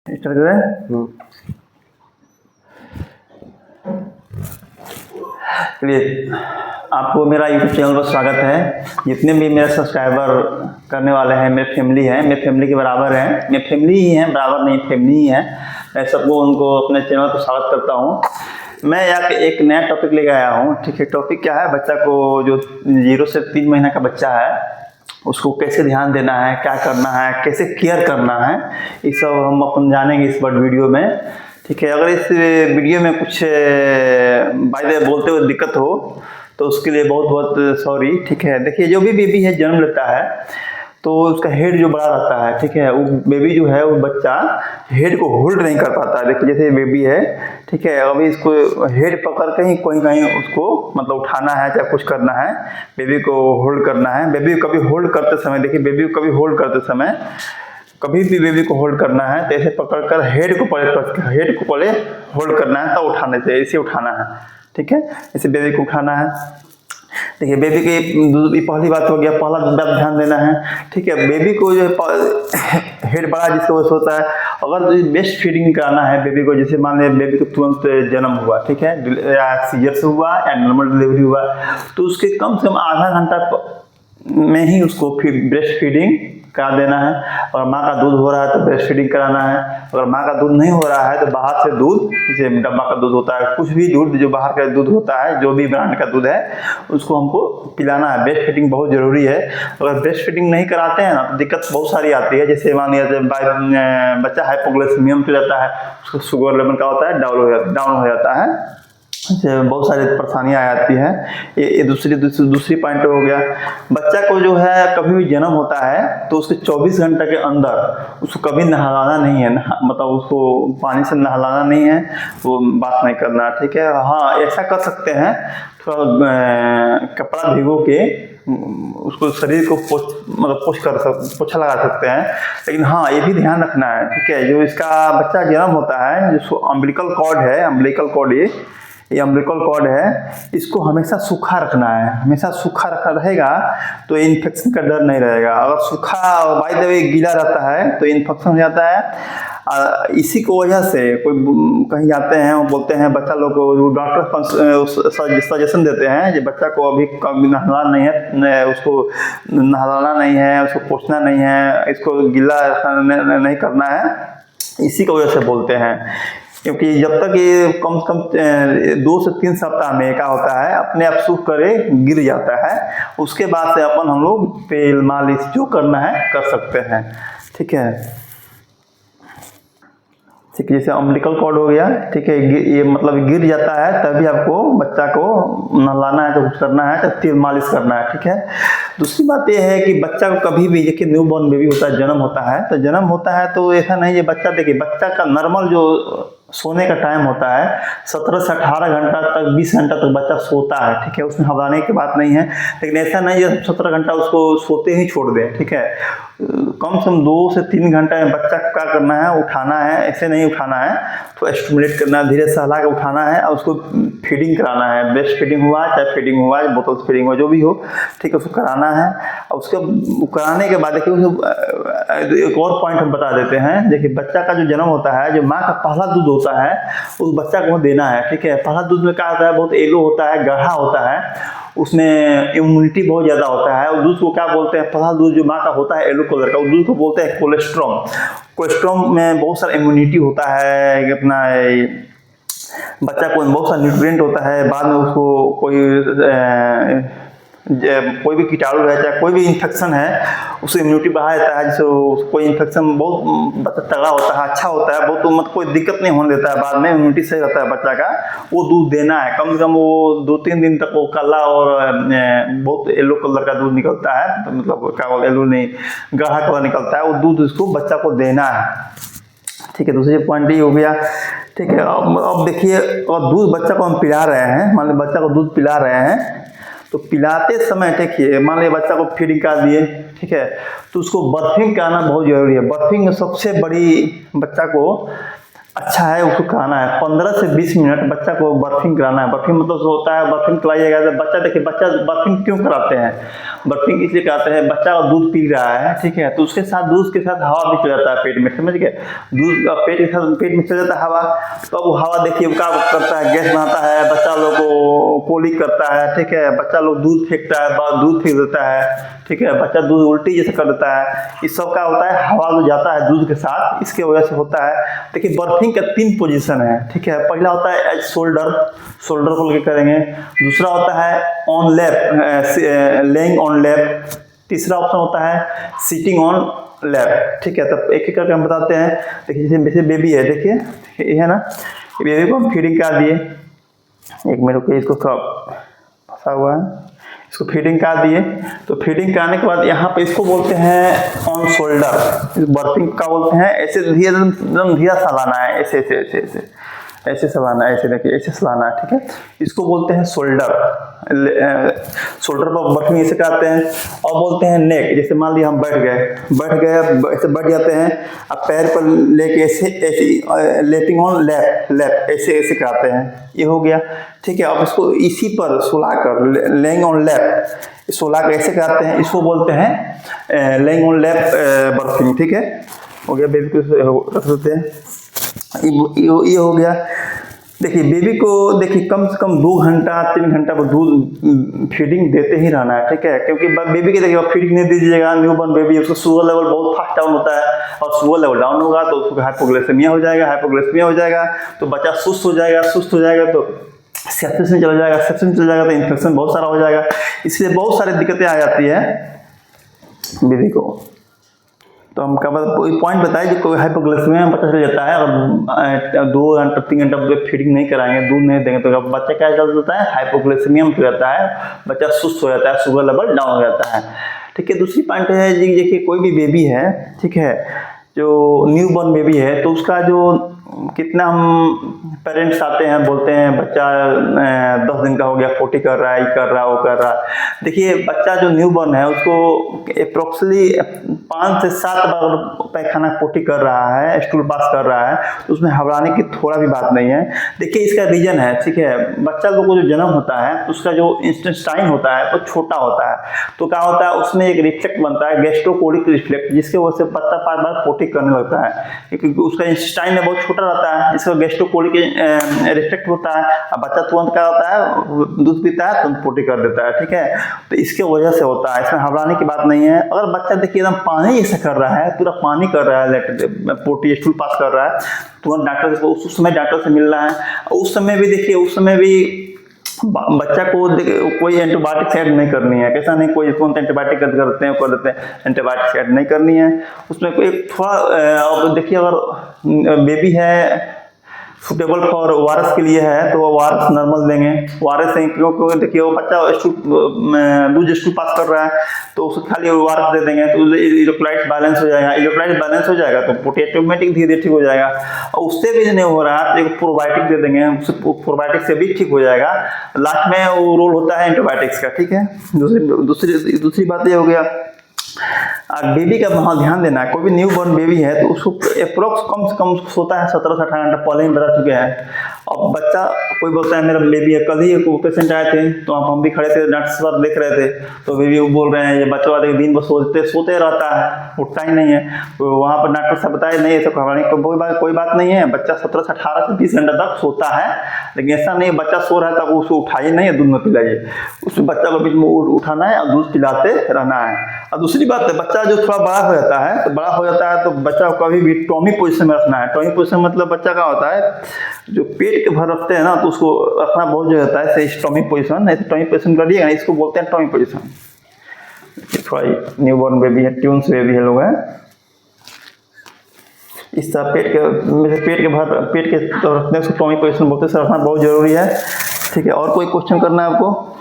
Start करें। चलिए, आपको मेरा यूट्यूब चैनल पर स्वागत है। जितने भी मेरे सब्सक्राइबर करने वाले हैं मेरे फैमिली हैं, मेरे फैमिली के बराबर हैं, मेरे फैमिली ही हैं, बराबर नहीं फैमिली ही हैं। मैं सबको उनको अपने चैनल पर स्वागत करता हूँ। मैं यहाँ पे एक नया टॉपिक लेके आया हूँ। ठीक है, टॉपिक क्या है? बच्चा को जो 0 से 3 महीना का बच्चा है उसको कैसे ध्यान देना है, क्या करना है, कैसे केयर करना है, ये सब हम अपन जानेंगे इस बड़ वीडियो में। ठीक है, अगर इस वीडियो में कुछ बाय द वे बोलते हुए दिक्कत हो तो उसके लिए बहुत बहुत सॉरी। ठीक है, देखिए जो भी बेबी है जन्म लेता है तो उसका हेड जो बड़ा रहता है, ठीक है, वो बेबी जो है वो बच्चा हेड को होल्ड नहीं कर पाता है। देखिए जैसे बेबी है, ठीक है, अभी इसको हेड पकड़ के ही कहीं कहीं उसको मतलब उठाना है, चाहे कुछ करना है, बेबी को होल्ड करना है। बेबी को कभी होल्ड करते समय, देखिए बेबी को कभी होल्ड करते समय कभी भी बेबी को होल्ड करना है तो ऐसे पकड़कर हेड को पहले होल्ड करना है, तब उठाने से ऐसे उठाना है। ठीक है, ऐसे बेबी को उठाना है। देखिए बेबी की पहली बात हो गया, पहला बात ध्यान देना है। ठीक है, बेबी को जो हेड बड़ा जिसका वजह होता है, अगर बेस्ट फीडिंग कराना है बेबी को, जैसे मान लिया बेबी को तुरंत जन्म हुआ, ठीक है, या सीजर से हुआ या नॉर्मल डिलीवरी हुआ, तो उसके कम से कम आधा घंटा में ही उसको फिर ब्रेस्ट फीडिंग करा देना है। अगर माँ का दूध हो रहा है तो ब्रेस्ट फीडिंग कराना है। अगर माँ का दूध नहीं हो रहा है तो बाहर से दूध, जैसे डब्बा का दूध होता है, कुछ भी दूध जो बाहर का दूध होता है, जो भी ब्रांड का दूध है उसको हमको पिलाना है। ब्रेस्ट फीडिंग बहुत जरूरी है। अगर ब्रेस्ट फीडिंग नहीं कराते हैं ना तो दिक्कत बहुत सारी आती है। जैसे मान लिया बच्चा हाइपोग्लाइसेमिया पे रहता है, उसका शुगर लेवल का होता है डाउन हो जाता है, बहुत सारी परेशानियां आ जाती हैं। ये दूसरी पॉइंट हो गया। बच्चा को जो है कभी भी जन्म होता है तो उसके 24 घंटे के अंदर उसको कभी नहलाना नहीं है, मतलब उसको पानी से नहलाना नहीं है, वो बात नहीं करना। ठीक है, हाँ ऐसा कर सकते हैं, थोड़ा कपड़ा भिगो के उसको शरीर को पोछा लगा सकते हैं। लेकिन हाँ ये भी ध्यान रखना है, ठीक है, जो इसका बच्चा जन्म होता है, जो अम्बिलिकल कॉर्ड है, ये अम्बिलिकल कॉर्ड है, इसको हमेशा सूखा रखना है। हमेशा सूखा रखा रहेगा तो इन्फेक्शन का डर नहीं रहेगा। अगर सूखा बाय द वे गीला रहता है तो इन्फेक्शन हो जाता है। इसी को वजह से कोई कहीं जाते हैं वो बोलते हैं बच्चा लोग को, डॉक्टर सजेशन देते हैं कि बच्चा को अभी कभी नहलाना नहीं है, उसको नहलाना नहीं है, उसको पोछना नहीं है, इसको गीला नहीं करना है। इसी की वजह से बोलते हैं, क्योंकि जब तक ये कम से कम 2 से 3 सप्ताह में क्या होता है, अपने आप सूख करे गिर जाता है। उसके बाद से हम लोग तेल मालिश जो करना है कर सकते हैं। ठीक है, ठीक है, जैसे अम्बिलिकल कॉर्ड हो गया, ठीक है, ये मतलब गिर जाता है तभी आपको बच्चा को नहलाना है, तो कुछ करना है, तो तेल मालिश करना है। ठीक है, दूसरी बात यह है कि बच्चा को कभी भी, देखिए न्यू बॉर्न बेबी होता है, जन्म होता है तो ऐसा नहीं है बच्चा, देखिए बच्चा का नॉर्मल जो सोने का टाइम होता है 17 से 18 घंटा तक, 20 घंटा तक बच्चा सोता है। ठीक है, उसमें घबराने की बात नहीं है, लेकिन ऐसा नहीं है 17 घंटा उसको सोते ही छोड़ दें। ठीक है, कम से कम 2 से 3 घंटा में बच्चा को क्या करना है, उठाना है, ऐसे नहीं उठाना है, तो स्टिमुलेट करना है, धीरे से सहला के उठाना है और उसको फीडिंग कराना है। ब्रेस्ट फीडिंग हुआ चाहे फीडिंग हुआ, बोतल से फीडिंग हुआ, जो भी हो, ठीक है, उसको कराना है। और उसके कराने के बाद देखिए एक और पॉइंट हम बता देते हैं। देखिए बच्चा का जो जन्म होता है, जो माँ का पहला दूध होता है उस बच्चा को देना है। ठीक है, पहला दूध में क्या होता है, बहुत येलो होता है, गाढ़ा होता है, उसमें इम्यूनिटी बहुत ज़्यादा होता है। और दूध को क्या बोलते हैं, पहला दूध जो माँ का होता है येलो कलर का, उस दूध को बोलते हैं कोलेस्ट्रॉम में बहुत सारा इम्यूनिटी होता है, अपना बच्चा को बहुत सारा न्यूट्रिएंट होता है। बाद में उसको कोई भी कीटाणु है, चाहे कोई भी इन्फेक्शन है, उससे इम्यूनिटी बढ़ा देता है। जिससे कोई इन्फेक्शन बहुत तगड़ा होता है, अच्छा होता है, बहुत मतलब कोई दिक्कत नहीं होने देता है, बाद में इम्यूनिटी सही रहता है बच्चा का। वो दूध देना है, कम से कम वो 2-3 दिन तक वो काला और बहुत येलो कलर का दूध निकलता है, तो मतलब क्या बोलते, येलो नहीं, गाढ़ा कलर निकलता है, वो दूध उसको बच्चा को देना है। ठीक है, दूसरी पॉइंट ये हो गया। ठीक है, अब देखिए, और दूध बच्चा को हम पिला रहे हैं, मान लो बच्चा को दूध पिला रहे हैं, तो पिलाते समय देखिए, मान लिया बच्चा को फीडिंग करा दिए, ठीक है, तो उसको बर्फिंग कराना बहुत जरूरी है। बर्फिंग में सबसे बड़ी बच्चा को अच्छा है उसको कराना है 15 से 20 मिनट बच्चा को बर्फिंग कराना है। बर्फिंग मतलब होता है, बर्फिंग कराइएगा तो बच्चा, देखिए बच्चा बर्फिंग क्यों कराते हैं, बर्पिंग इसलिए कहते हैं, बच्चा दूध पी रहा है, ठीक है, तो उसके साथ दूध के साथ हवा भी चल जाता है पेट में, समझ गए, दूध पेट के साथ पेट में चल जाता है हवा, तो अब हवा देखिए क्या करता है, गैस बनाता है, बच्चा लोग को कोलिक करता है, ठीक है, बच्चा लोग दूध फेंकता है, दूध फेंक देता है, ठीक है, बच्चा दूध उल्टी जैसे कर देता है, इस सब का होता है, हवा जो जाता है दूध के साथ, इसके वजह से होता है। देखिए बर्थिंग का 3 पोजीशन है, ठीक है, पहला होता है एज शोल्डर, शोल्डर खोल के करेंगे, दूसरा होता है on lap, laying on lap, तीसरा ऑप्शन होता है सिटिंग ऑन लैप, ठीक है। तब एक एक करके हम बताते हैं। देखिए जैसे बेबी है, देखिए ये है ना, बेबी को हम फीडिंग कर दिए, एक मिनट रुकिए, इसको थोड़ा फंसा हुआ है, इसको फीडिंग कर दिए, तो फीडिंग कराने के बाद यहाँ पे इसको बोलते हैं ऑन शोल्डर, बर्थिंग का बोलते हैं। ऐसे धीरे एकदम धीरा सा लाना है, ऐसे ऐसे ऐसे ऐसे ऐसे सलाना है, ऐसे देखिए ऐसे सलाना है, ठीक है, इसको बोलते हैं शोल्डर, शोल्डर पर बर्थिंग ऐसे कराते हैं। और बोलते हैं नेक, जैसे मान लिया हम बैठ गए ऐसे बैठ जाते हैं, अब पैर पर लेके ऐसे ऐसे लेटिंग ऑन लैप, ऐसे ऐसे कराते हैं, ये हो गया, ठीक है। अब इसको इसी पर सुलाकर लेइंग ऑन लैप, सुला कर ऐसे कराते हैं, इसको बोलते हैं लेइंग ऑन लैप बर्थिंग, ठीक है, हो गया। बेबी को रख देते हैं, ये हो गया। देखिए बेबी को देखिए कम से कम 2 घंटा 3 घंटा पर दूध फीडिंग देते ही रहना है, ठीक है, क्योंकि बेबी के देखिए फीडिंग नहीं दीजिएगा, न्यूबॉर्न बेबी उसका शुगर लेवल बहुत फास्ट डाउन होता है, और शुगर लेवल डाउन होगा तो उसको हाइपोग्लाइसेमिया हो जाएगा, तो बच्चा सुस्त हो जाएगा तो सेप्सिस में चला जाएगा, तो इन्फेक्शन बहुत सारा हो जाएगा, इसलिए बहुत सारी दिक्कतें आ जाती है बेबी को। तो हम क्या पॉइंट बताए, जो कोई हाइपोग्लाइसेमिया में पता चल जाता है, अगर 2 घंटा 3 घंटा फीडिंग नहीं कराएंगे, दूध नहीं देंगे, तो बच्चा क्या चल जाता है, हाइपोग्लाइसेमिया में रहता है, बच्चा सुस्त हो जाता है, शुगर लेवल डाउन हो जाता है, ठीक है। दूसरी पॉइंट है जी, देखिए कोई भी बेबी है, ठीक है, जो न्यूबॉर्न बेबी है, तो उसका जो कितना हम पेरेंट्स आते हैं बोलते हैं बच्चा 10 दिन का हो गया, पोटी कर रहा है, ये कर रहा है, वो कर रहा है। देखिए बच्चा जो न्यूबॉर्न है उसको अप्रोक्सीमेटली 5 से 7 बार पैखाना पोटी कर रहा है, स्टूल पास कर रहा है, तो उसमें घबराने की थोड़ा भी बात नहीं है। देखिए इसका रीजन है, ठीक है, बच्चा लोग को जो जन्म होता है उसका जो इंटेस्टाइन होता है वो छोटा होता है, तो क्या होता है उसमें एक रिफ्लेक्ट बनता है, गैस्ट्रोकोलिक रिफ्लेक्ट, जिसके वजह से बच्चा बार पोटी करने लगता है, क्योंकि उसका इंटेस्टाइन है बहुत छोटा रहता है, इसका गैस्ट्रोकोलिक रिफ्लेक्ट होता है, अब बच्चा तुरंत क्या होता है, दूध पीता है तुरंत पोटी कर देता है, ठीक है, तो इसके वजह से होता है, इसमें घबराने की बात नहीं है। अगर बच्चा देखिए एकदम पानी जैसे कर रहा है, पूरा पानी कर रहा है, पोटी स्टूल पास कर रहा है, तुरंत डॉक्टर से, उस समय डॉक्टर से मिलना है। उस समय भी देखिए, उस समय भी बच्चा को कोई एंटीबायोटिक ऐड नहीं करनी है, कैसा नहीं, कोई तुरंत एंटीबायोटिक कर देते हैं, एंटीबायोटिक ऐड नहीं करनी है उसमें। कोई थोड़ा देखिए, अगर बेबी है सुटेबल फॉर ORS के लिए है तो ORS नॉर्मल देंगे, ORS से क्योंकि देखिए वो बच्चा दूध स्टूल पास कर रहा है तो उसको खाली ORS दे देंगे तो इलेक्ट्रोलाइट बैलेंस हो जाएगा, तो पोटी ऑटोमेटिक धीरे धीरे ठीक हो जाएगा। और उससे भी नहीं हो रहा तो एक प्रोबायोटिक दे देंगे, उससे प्रोबायोटिक से भी ठीक हो जाएगा। लास्ट में वो रोल होता है एंटीबायोटिक्स का, ठीक है। दूसरी बात ये हो गया, बेबी का वहाँ ध्यान देना है, कोई भी न्यू बॉर्न बेबी है तो उसको अप्रोक्स कम से कम सोता है 17 से 18 घंटा, पहले ही बता चुके हैं। अब बच्चा कोई बोलता है मेरा बेबी है, कल ही एक पेशेंट आए थे तो हम भी खड़े थे, डॉक्टर साहब देख रहे थे, तो बेबी बोल रहे हैं ये बच्चा वाले दिन भर सोते रहता है, उठता ही नहीं है। तो वहाँ पर डॉक्टर साहब बताए नहीं ऐसा कोई बात नहीं है, बच्चा 17 से 18 से 20 घंटा तक सोता है, लेकिन ऐसा नहीं बच्चा सो रहा है तब उसको उठाइए नहीं, दूध में पिलाइए, उसमें बच्चा को बीच में उठाना है और दूध पिलाते रहना है। और दूसरी बात है, बच्चा जो थोड़ा बड़ा हो जाता है तो बच्चा को कभी भी टॉमी पोजीशन में रखना है। टॉमी पोजीशन मतलब बच्चा का होता है जो पेट के भर रखते हैं ना, तो उसको रखना बहुत जरूरी होता है, ऐसे टॉमी पोजीशन, ऐसे टॉमी पोजीशन करिएगा, इसको बोलते हैं टॉमी पोजीशन। थोड़ा न्यूबॉर्न बेबी है, ट्यून्स बेबी है लोग हैं, इस तरह पेट के तो रखते हैं, उसको टॉमी पोजीशन बोलते हैं, रखना बहुत जरूरी है, ठीक है। और कोई क्वेश्चन करना है आपको?